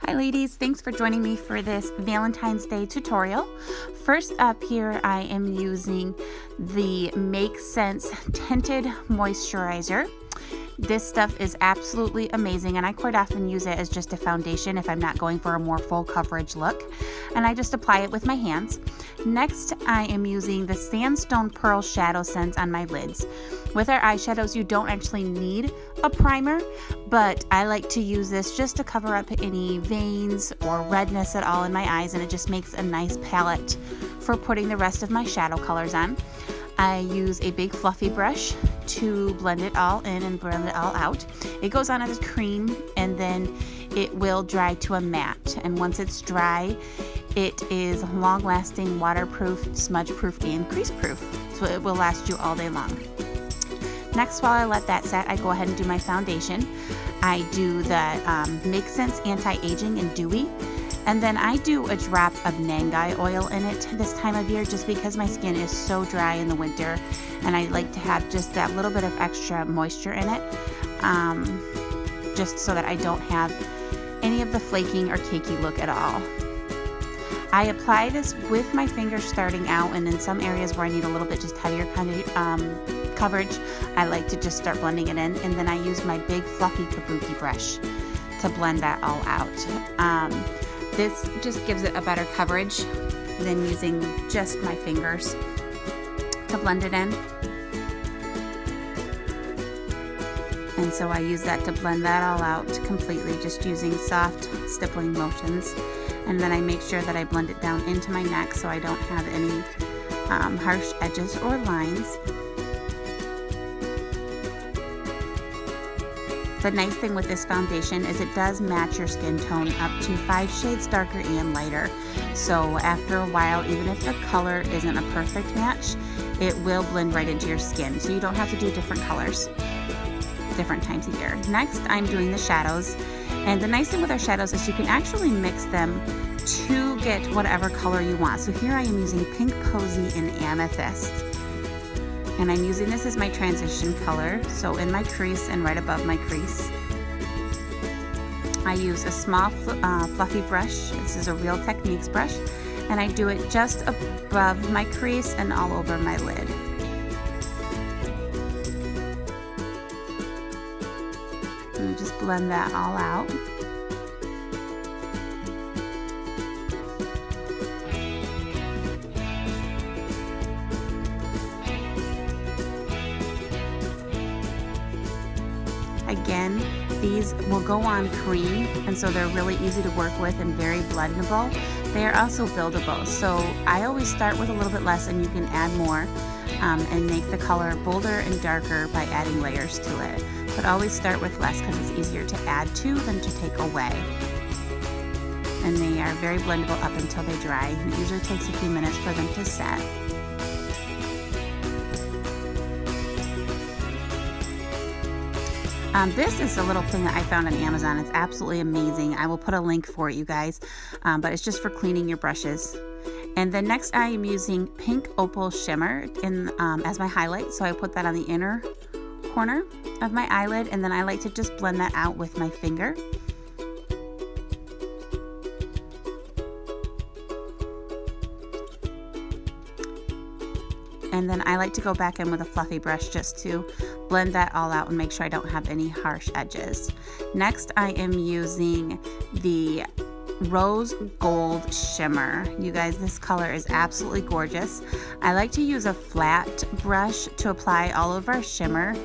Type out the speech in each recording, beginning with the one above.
Hi ladies, thanks for joining me for this Valentine's Day tutorial. First up here I am using the MakeSense Tinted Moisturizer. This stuff is absolutely amazing and I quite often use it as just a foundation if I'm not going for a more full coverage look. And I just apply it with my hands. Next I am using the Sandstone Pearl ShadowSense on my lids. With our eyeshadows you don't actually need a primer, but I like to use this just to cover up any veins or redness at all in my eyes, and it just makes a nice palette for putting the rest of my shadow colors on. I use a big fluffy brush to blend it all in and blend it all out. It goes on as a cream and then it will dry to a matte, and once it's dry it is long-lasting, waterproof, smudge-proof, and crease-proof, so it will last you all day long. Next, while I let that set, I go ahead and do my foundation. I do the MakeSense Anti-Aging in Dewey, and then I do a drop of Nangai oil in it this time of year just because my skin is so dry in the winter and I like to have just that little bit of extra moisture in it, just so that I don't have any of the flaking or cakey look at all. I apply this with my fingers starting out, and in some areas where I need a little bit just heavier kind of coverage, I like to just start blending it in, and then I use my big fluffy kabuki brush to blend that all out. This just gives it a better coverage than using just my fingers to blend it in. And so I use that to blend that all out completely, just using soft stippling motions. And then I make sure that I blend it down into my neck so I don't have any harsh edges or lines. The nice thing with this foundation is it does match your skin tone up to 5 shades darker and lighter. So after a while, even if the color isn't a perfect match, it will blend right into your skin. So you don't have to do different colors different times a year. Next, I'm doing the shadows. And the nice thing with our shadows is you can actually mix them to get whatever color you want. So here I am using Pink Posey in Amethyst. And I'm using this as my transition color, so in my crease and right above my crease. I use a small fluffy brush. This is a Real Techniques brush, and I do it just above my crease and all over my lid. And just blend that all out. Again, these will go on cream, and so they're really easy to work with and very blendable. They are also buildable, so I always start with a little bit less and you can add more and make the color bolder and darker by adding layers to it. But always start with less because it's easier to add to than to take away. And they are very blendable up until they dry, and it usually takes a few minutes for them to set. This is a little thing that I found on Amazon. It's absolutely amazing. I will put a link for it, you guys, but it's just for cleaning your brushes. And then next I am using Pink Opal Shimmer as my highlight, so I put that on the inner corner of my eyelid, and then I like to just blend that out with my finger. And then I like to go back in with a fluffy brush just to blend that all out and make sure I don't have any harsh edges. Next, I am using the Rose Gold Shimmer. You guys, this color is absolutely gorgeous. I like to use a flat brush to apply all of our shimmer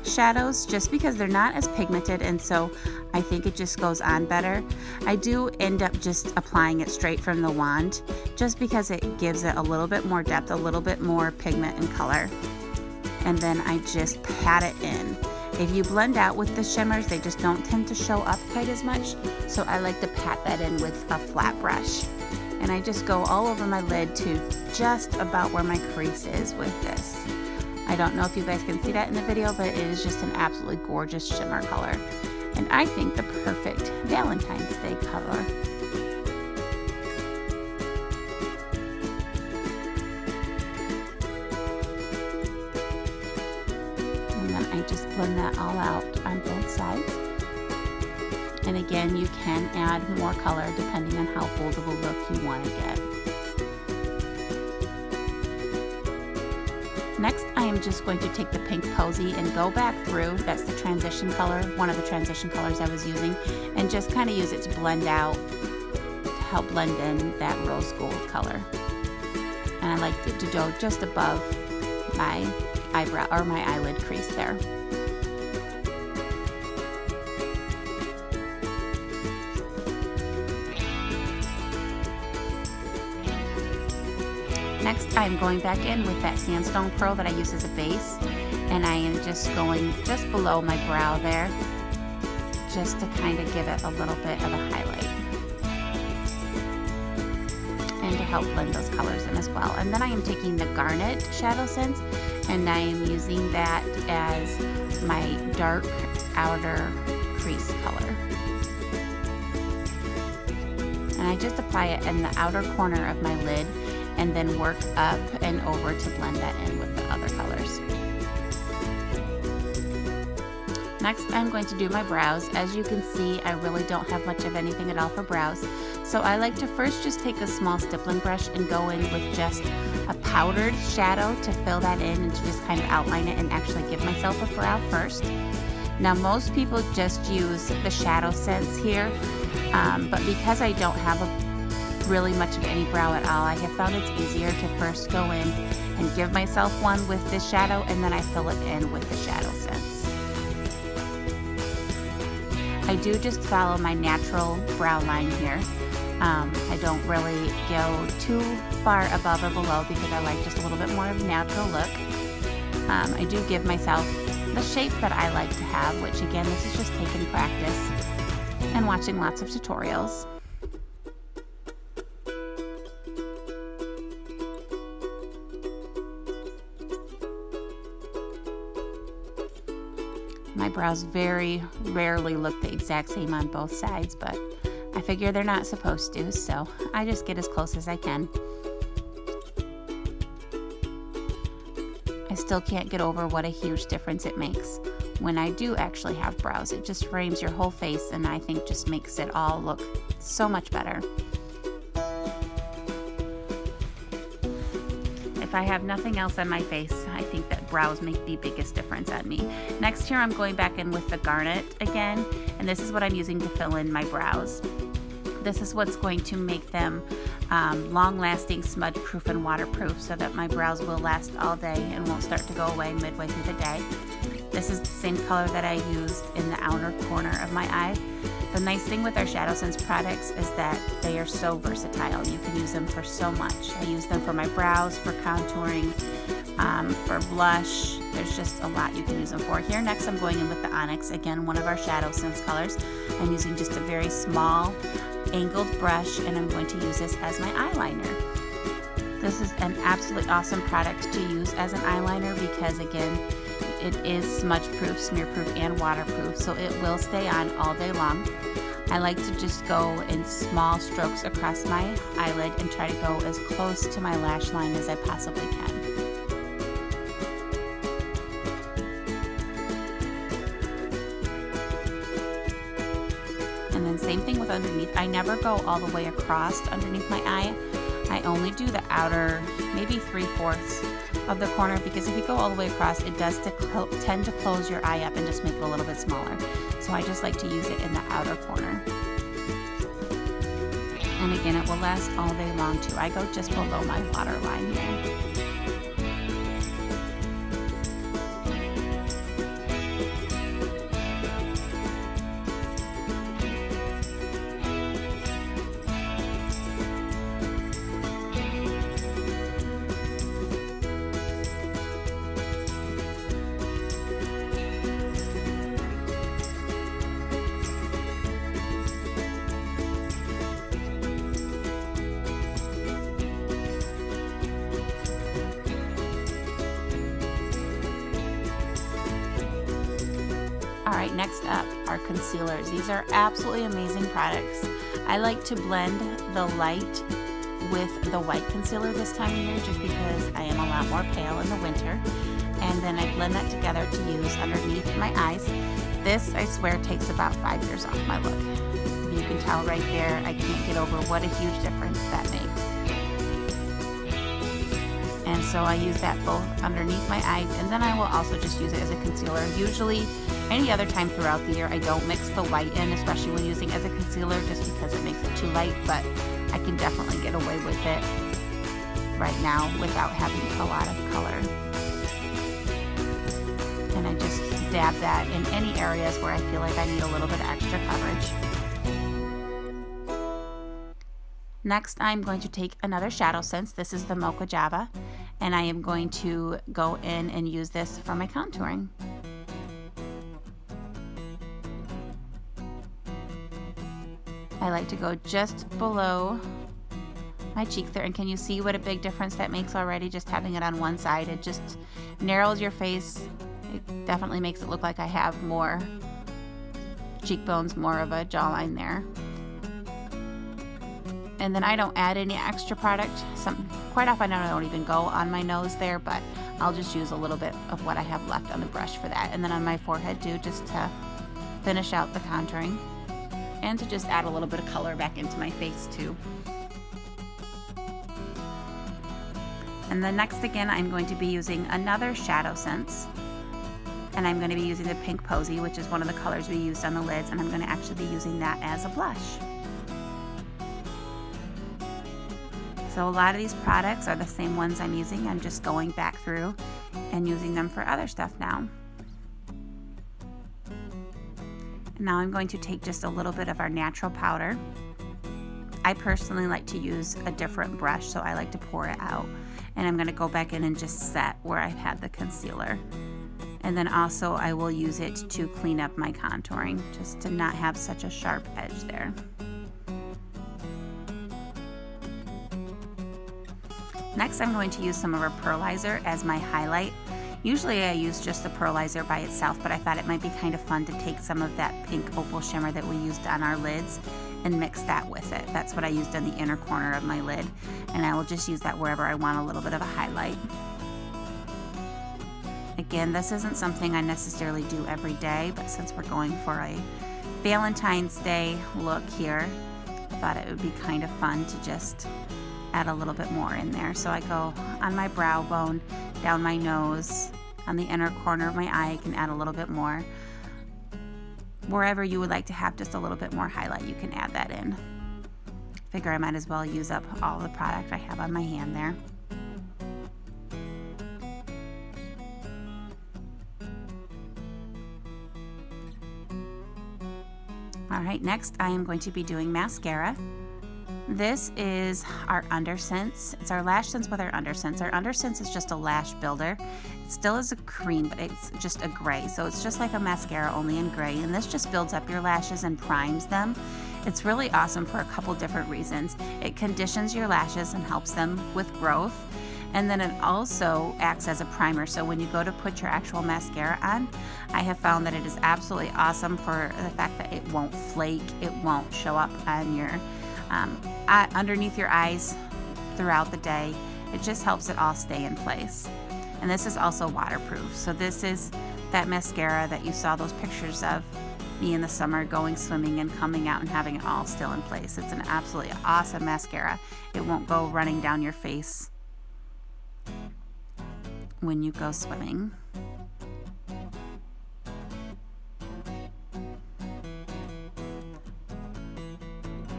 shadows just because they're not as pigmented, and so I think it just goes on better. I do end up just applying it straight from the wand just because it gives it a little bit more depth, a little bit more pigment and color. And then I just pat it in. If you blend out with the shimmers, they just don't tend to show up quite as much, so I like to pat that in with a flat brush. And I just go all over my lid to just about where my crease is with this. I don't know if you guys can see that in the video, but it is just an absolutely gorgeous shimmer color. And I think the perfect Valentine's Day color. And then I just blend that all out on both sides. And again, you can add more color depending on how bold of a look you want to get. Next, I am just going to take the pink posey and go back through, that's the transition color, one of the transition colors I was using, and just kind of use it to blend out, to help blend in that rose gold color. And I like it to go just above my eyebrow or my eyelid crease there. Next, I'm going back in with that sandstone pearl that I use as a base, and I am just going just below my brow there, just to kind of give it a little bit of a highlight, and to help blend those colors in as well. And then I am taking the Garnet ShadowSense, and I am using that as my dark outer crease color. And I just apply it in the outer corner of my lid, and then work up and over to blend that in with the other colors. Next, I'm going to do my brows. As you can see, I really don't have much of anything at all for brows. So I like to first just take a small stippling brush and go in with just a powdered shadow to fill that in and to just kind of outline it and actually give myself a brow first. Now, most people just use the ShadowSense here, but because I don't have really much of any brow at all, I have found it's easier to first go in and give myself one with this shadow, and then I fill it in with the ShadowSense. I do just follow my natural brow line here. I don't really go too far above or below because I like just a little bit more of a natural look. I do give myself the shape that I like to have, which again, this is just taking practice and watching lots of tutorials. My brows very rarely look the exact same on both sides, but I figure they're not supposed to, so I just get as close as I can. I still can't get over what a huge difference it makes when I do actually have brows. It just frames your whole face, and I think just makes it all look so much better. If I have nothing else on my face, I think that brows make the biggest difference on me. Next here, I'm going back in with the Garnet again, and this is what I'm using to fill in my brows. This is what's going to make them long-lasting, smudge-proof, and waterproof, so that my brows will last all day and won't start to go away midway through the day. This is the same color that I used in the outer corner of my eye. The nice thing with our ShadowSense products is that they are so versatile. You can use them for so much. I use them for my brows, for contouring, for blush. There's just a lot you can use them for. Here next, I'm going in with the Onyx, again, one of our ShadowSense colors. I'm using just a very small angled brush, and I'm going to use this as my eyeliner. This is an absolutely awesome product to use as an eyeliner because, again, it is smudge-proof, smear-proof, and waterproof, so it will stay on all day long. I like to just go in small strokes across my eyelid and try to go as close to my lash line as I possibly can. And then same thing with underneath. I never go all the way across underneath my eye. I only do the outer, maybe 3/4 of the corner, because if you go all the way across, it does tend to close your eye up and just make it a little bit smaller. So I just like to use it in the outer corner. And again, it will last all day long too. I go just below my waterline here. Alright, next up are concealers. These are absolutely amazing products. I like to blend the light with the white concealer this time of year just because I am a lot more pale in the winter. And then I blend that together to use underneath my eyes. This, I swear, takes about 5 years off my look. You can tell right there, I can't get over what a huge difference that makes. And so I use that both underneath my eyes, and then I will also just use it as a concealer. Usually, any other time throughout the year, I don't mix the white in, especially when using it as a concealer, just because it makes it too light, but I can definitely get away with it right now without having a lot of color. And I just dab that in any areas where I feel like I need a little bit of extra coverage. Next, I'm going to take another ShadowSense. This is the Moca Java, and I am going to go in and use this for my contouring. I like to go just below my cheek there, and can you see what a big difference that makes already, just having it on one side? It just narrows your face. It definitely makes it look like I have more cheekbones, more of a jawline there. And then I don't add any extra product. Quite often I don't even go on my nose there, but I'll just use a little bit of what I have left on the brush for that. And then on my forehead too, just to finish out the contouring and to just add a little bit of color back into my face too. And then next, again, I'm going to be using another ShadowSense, and I'm going to be using the pink Posey, which is one of the colors we used on the lids, and I'm going to actually be using that as a blush. So a lot of these products are the same ones I'm using. I'm just going back through and using them for other stuff now. And now I'm going to take just a little bit of our natural powder. I personally like to use a different brush, so I like to pour it out. And I'm going to go back in and just set where I've had the concealer. And then also I will use it to clean up my contouring, just to not have such a sharp edge there. Next, I'm going to use some of our pearlizer as my highlight. Usually I use just the pearlizer by itself, but I thought it might be kind of fun to take some of that pink opal shimmer that we used on our lids and mix that with it. That's what I used on the inner corner of my lid, and I will just use that wherever I want a little bit of a highlight. Again, this isn't something I necessarily do every day, but since we're going for a Valentine's Day look here, I thought it would be kind of fun to just add a little bit more in there. So I go on my brow bone, down my nose, on the inner corner of my eye, I can add a little bit more. Wherever you would like to have just a little bit more highlight, you can add that in. Figure I might as well use up all the product I have on my hand there. Alright, next I am going to be doing mascara. This is our Undersense. It's our lash sense with our Undersense. Our Undersense is just a lash builder. It still is a cream, but it's just a gray. So it's just like a mascara, only in gray. And this just builds up your lashes and primes them. It's really awesome for a couple different reasons. It conditions your lashes and helps them with growth. And then it also acts as a primer. So when you go to put your actual mascara on, I have found that it is absolutely awesome for the fact that it won't flake. It won't show up on your underneath your eyes throughout the day. It just helps it all stay in place. And this is also waterproof. So this is that mascara that you saw those pictures of me in the summer going swimming and coming out and having it all still in place. It's an absolutely awesome mascara. It won't go running down your face when you go swimming.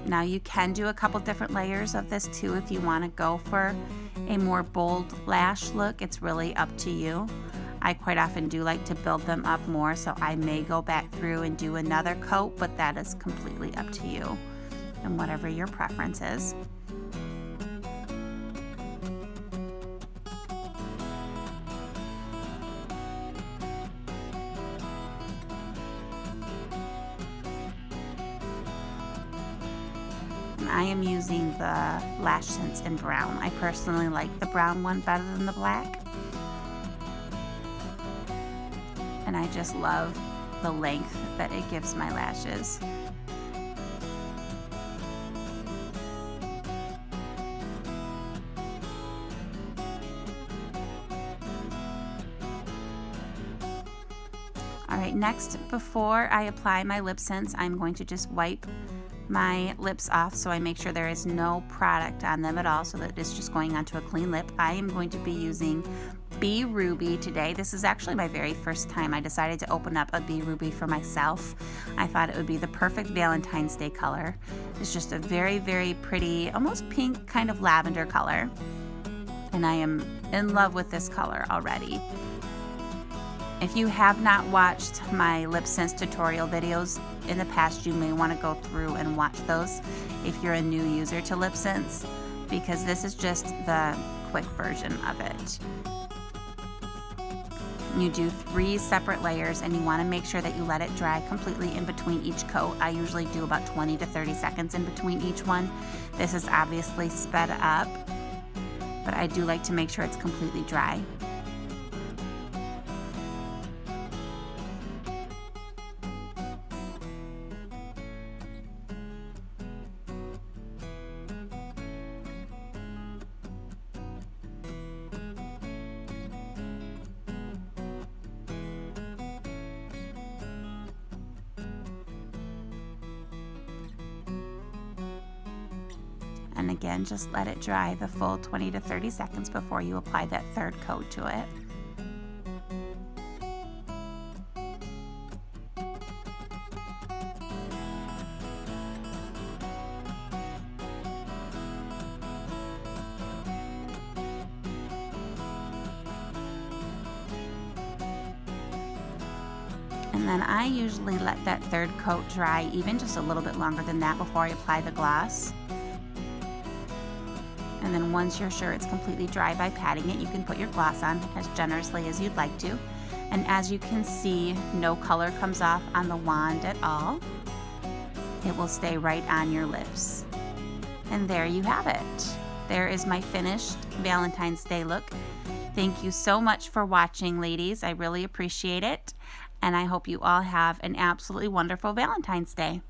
Now you can do a couple different layers of this too if you want to go for a more bold lash look. It's really up to you. I quite often do like to build them up more, so I may go back through and do another coat, but that is completely up to you and whatever your preference is. I am using the Lash Sense in brown. I personally like the brown one better than the black. And I just love the length that it gives my lashes. right, next, before I apply my MakeSense, I'm going to just wipe my lips off so I make sure there is no product on them at all, so that it's just going onto a clean lip. I am going to be using Bee Ruby today. This is actually my very first time I decided to open up a Bee Ruby for myself. I thought it would be the perfect Valentine's Day color. It's just a very, very pretty, almost pink kind of lavender color. And I am in love with this color already. If you have not watched my MakeSense tutorial videos in the past, you may want to go through and watch those if you're a new user to MakeSense, because this is just the quick version of it. You do 3 separate layers, and you want to make sure that you let it dry completely in between each coat. I usually do about 20 to 30 seconds in between each one. This is obviously sped up, but I do like to make sure it's completely dry. And again, just let it dry the full 20 to 30 seconds before you apply that third coat to it. And then I usually let that third coat dry even just a little bit longer than that before I apply the gloss. And then once you're sure it's completely dry by patting it, you can put your gloss on as generously as you'd like to. And as you can see, no color comes off on the wand at all. It will stay right on your lips. And there you have it. There is my finished Valentine's Day look. Thank you so much for watching, ladies. I really appreciate it. And I hope you all have an absolutely wonderful Valentine's Day.